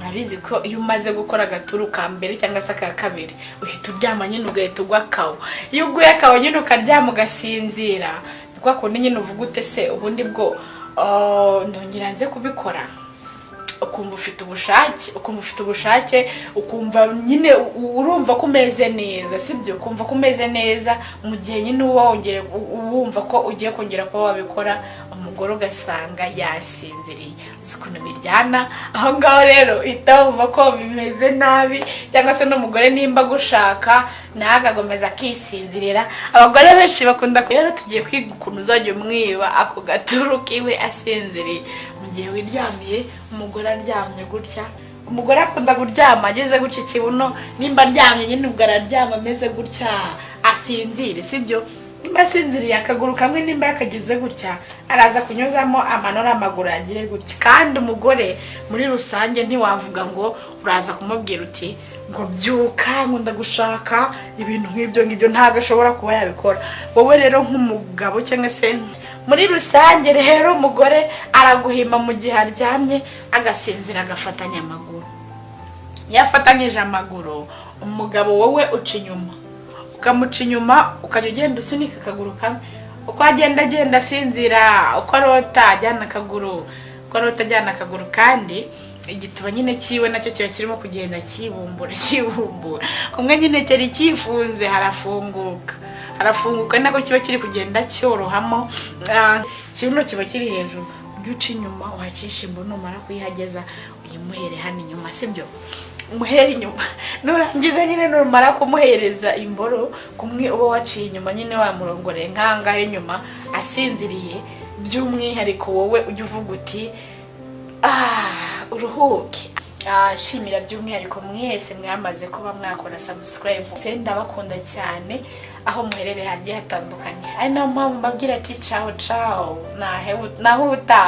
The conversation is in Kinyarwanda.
urabizi ko iyo umaze gukora agaturu ka mbere cyangwa se ka kabiri uhita uryama nyine ugahita ugwa kawo. Iyo uguye kawo nyine ukaryama ugasinzira kwa kundi nyine uvuga ute se ubundi bwo ndongera nze kubikora. Ukumva ufite ubushake ukumva nyine urumva ko umeze neza, sibyo? Ukumva ko umeze neza mu gihe nyine wumva ko ugiye kongera kuba wabikora, umugore ugasanga yasinziriye. Ukuntu biryana aho ngaho rero itawumva ko bimeze nabi, cyangwa se n'umugore nimba gushaka nagagomeza akisinzirira. Abagore benshi bakunda rero tugiye kwiga ukuntu uzajya umwiba ako gaturu kiwe asinziriye. Mu gihe wiryamiye umugore aryamye gutya, umugore akunda kuryama ageze gutya ikibuno, nimba aryamye nyine ubwo araryama ameze gutya asinzire, sibyo? Nimba asinziriye akaguru kamwe nimba yakageze gutya araza kunyuzamo amanora amaguru agire gutya. Kandi umugore muri rusange ntiwavuga ngo uraza kumubwira uti ngo byuka ngo ndagushaka, ibintu nk'ibyo ntago ashobora kuba yabikora. Wowe rero nk'umugabo cyangwa se muri rusange rero umugore araguhima mu gihe aryamye agasinzira agafatanya amaguru. Yafatanyije amaguru umugabo wowe uca inyuma, ukamuca inyuma ukajya ugenda usunika akaguru kamwe, uko agenda asinzira, uko arota ajyana akaguru, uko arota ajyana akaguru. Kandi igituba nyine kiwe nacyo kiba kirimo kugenda kibumbura kumwe nyine cyari kifunze harafunguka nako kiba kiri kugenda cyorohamo. Kibuno kiba kiri hejuru, uca inyuma wacisha imbo, numara kuyihageza uyimuhere hano inyuma, sibyo? Umuhere inyuma, nurangiza nyine numara kumuhereza imboro kumwe uba waciye inyuma nyine wamurongoreye nkangahe inyuma asinziriye, by'umwihariko wowe ujya uvuga uti uruhuke. Shimira by'umwihariko mwese mwamaze kuba mwakora subscribe. Ndabakunda cyane aho muherereye hagiye hatandukanye. Ari nayo mpamvu mbabwira ati ciao nahuta.